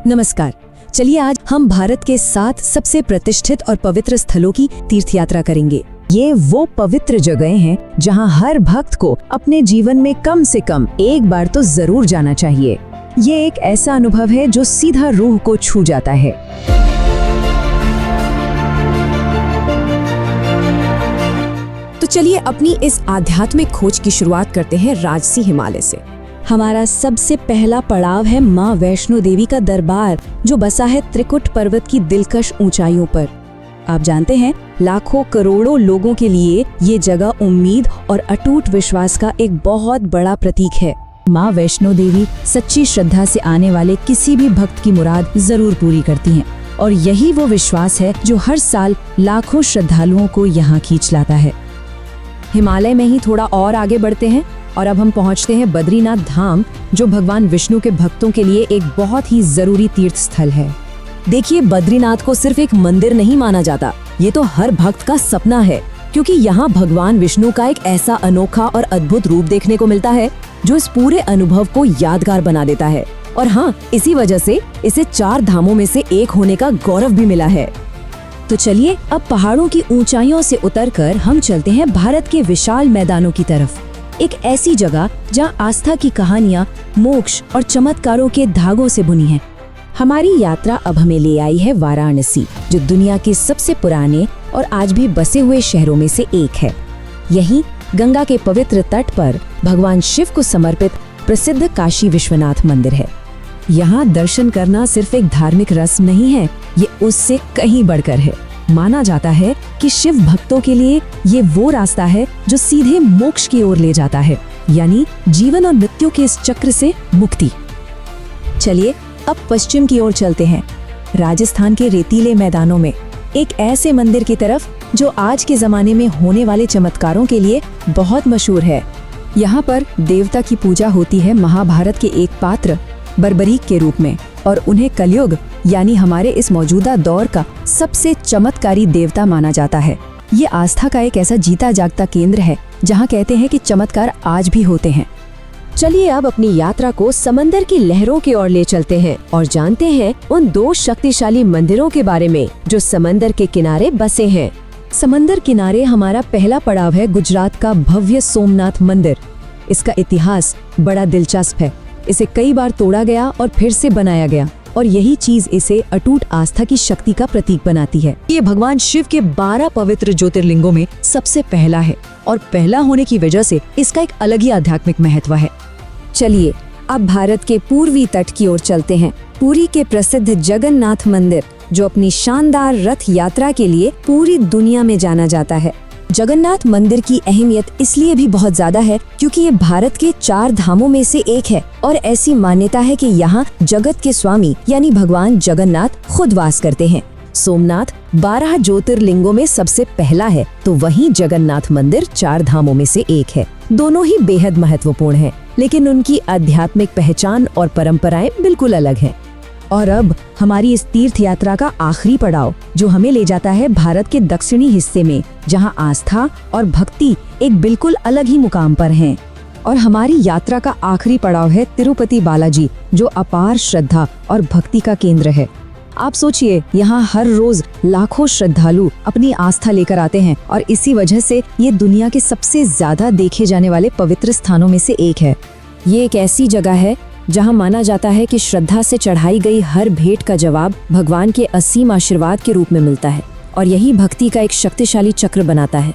नमस्कार। चलिए आज हम भारत के 7 सबसे प्रतिष्ठित और पवित्र स्थलों की तीर्थ यात्रा करेंगे। ये वो पवित्र जगह हैं जहां हर भक्त को अपने जीवन में कम से कम एक बार तो जरूर जाना चाहिए। ये एक ऐसा अनुभव है जो सीधा रूह को छू जाता है। तो चलिए अपनी इस आध्यात्मिक खोज की शुरुआत करते हैं राजसी हिमालय से। हमारा सबसे पहला पड़ाव है माँ वैष्णो देवी का दरबार, जो बसा है त्रिकुट पर्वत की दिलकश ऊंचाइयों पर। आप जानते हैं, लाखों करोड़ों लोगों के लिए ये जगह उम्मीद और अटूट विश्वास का एक बहुत बड़ा प्रतीक है। माँ वैष्णो देवी सच्ची श्रद्धा से आने वाले किसी भी भक्त की मुराद जरूर पूरी करती हैं, और यही वो विश्वास है जो हर साल लाखों श्रद्धालुओं को यहाँ खींच लाता है। हिमालय में ही थोड़ा और आगे बढ़ते हैं और अब हम पहुंचते हैं बद्रीनाथ धाम, जो भगवान विष्णु के भक्तों के लिए एक बहुत ही जरूरी तीर्थ स्थल है। देखिए, बद्रीनाथ को सिर्फ एक मंदिर नहीं माना जाता, ये तो हर भक्त का सपना है, क्योंकि यहाँ भगवान विष्णु का एक ऐसा अनोखा और अद्भुत रूप देखने को मिलता है जो इस पूरे अनुभव को यादगार बना देता है। और हाँ, इसी वजह से इसे 4 धामों में से एक होने का गौरव भी मिला है। तो चलिए अब पहाड़ों की ऊंचाइयों से उतरकर हम चलते हैं भारत के विशाल मैदानों की तरफ। एक ऐसी जगह जहां आस्था की कहानियां मोक्ष और चमत्कारों के धागों से बुनी हैं। हमारी यात्रा अब हमें ले आई है वाराणसी, जो दुनिया के सबसे पुराने और आज भी बसे हुए शहरों में से एक है। यहीं गंगा के पवित्र तट पर भगवान शिव को समर्पित प्रसिद्ध काशी विश्वनाथ मंदिर है। यहाँ दर्शन करना सिर्फ एक धार्मिक रस्म नहीं है, ये उससे कहीं बढ़कर है। माना जाता है कि शिव भक्तों के लिए ये वो रास्ता है जो सीधे मोक्ष की ओर ले जाता है, यानी जीवन और मृत्यु के इस चक्र से मुक्ति। चलिए अब पश्चिम की ओर चलते हैं, राजस्थान के रेतीले मैदानों में एक ऐसे मंदिर की तरफ जो आज के जमाने में होने वाले चमत्कारों के लिए बहुत मशहूर है। यहाँ पर देवता की पूजा होती है महाभारत के एक पात्र बर्बरीक के रूप में, और उन्हें कलयुग यानी हमारे इस मौजूदा दौर का सबसे चमत्कारी देवता माना जाता है। ये आस्था का एक ऐसा जीता जागता केंद्र है जहाँ कहते हैं कि चमत्कार आज भी होते हैं। चलिए अब अपनी यात्रा को समंदर की लहरों की ओर ले चलते हैं और जानते हैं उन 2 शक्तिशाली मंदिरों के बारे में जो समंदर के किनारे बसे हैं। समंदर किनारे हमारा पहला पड़ाव है गुजरात का भव्य सोमनाथ मंदिर। इसका इतिहास बड़ा दिलचस्प है। इसे कई बार तोड़ा गया और फिर से बनाया गया, और यही चीज इसे अटूट आस्था की शक्ति का प्रतीक बनाती है। ये भगवान शिव के 12 पवित्र ज्योतिर्लिंगों में सबसे पहला है, और पहला होने की वजह से इसका एक अलग ही आध्यात्मिक महत्व है। चलिए अब भारत के पूर्वी तट की ओर चलते हैं। पुरी के प्रसिद्ध जगन्नाथ मंदिर, जो अपनी शानदार रथ यात्रा के लिए पूरी दुनिया में जाना जाता है। जगन्नाथ मंदिर की अहमियत इसलिए भी बहुत ज्यादा है क्योंकि ये भारत के 4 धामों में से एक है, और ऐसी मान्यता है कि यहाँ जगत के स्वामी यानी भगवान जगन्नाथ खुद वास करते हैं। सोमनाथ 12 ज्योतिर्लिंगों में सबसे पहला है, तो वहीं जगन्नाथ मंदिर 4 धामों में से एक है। दोनों ही बेहद महत्वपूर्ण हैं, लेकिन उनकी आध्यात्मिक पहचान और परंपराएं बिल्कुल अलग हैं। और अब हमारी इस तीर्थ यात्रा का आखिरी पड़ाव जो हमें ले जाता है भारत के दक्षिणी हिस्से में, जहां आस्था और भक्ति एक बिल्कुल अलग ही मुकाम पर हैं। और हमारी यात्रा का आखिरी पड़ाव है तिरुपति बालाजी, जो अपार श्रद्धा और भक्ति का केंद्र है। आप सोचिए, यहाँ हर रोज लाखों श्रद्धालु अपनी आस्था लेकर आते हैं, और इसी वजह से ये दुनिया के सबसे ज्यादा देखे जाने वाले पवित्र स्थानों में से एक है। ये एक ऐसी जगह है जहां माना जाता है कि श्रद्धा से चढ़ाई गई हर भेंट का जवाब भगवान के असीम आशीर्वाद के रूप में मिलता है, और यही भक्ति का एक शक्तिशाली चक्र बनाता है।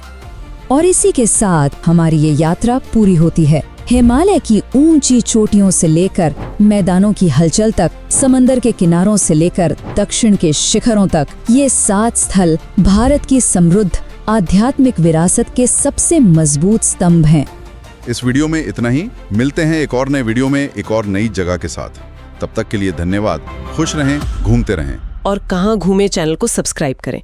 और इसी के साथ हमारी ये यात्रा पूरी होती है। हिमालय की ऊंची चोटियों से लेकर मैदानों की हलचल तक, समंदर के किनारों से लेकर दक्षिण के शिखरों तक, ये 7 स्थल भारत की समृद्ध आध्यात्मिक विरासत के सबसे मजबूत स्तंभ हैं। इस वीडियो में इतना ही। मिलते हैं एक और नए वीडियो में एक और नई जगह के साथ। तब तक के लिए धन्यवाद। खुश रहें, घूमते रहें। और कहाँ घूमे चैनल को सब्सक्राइब करें।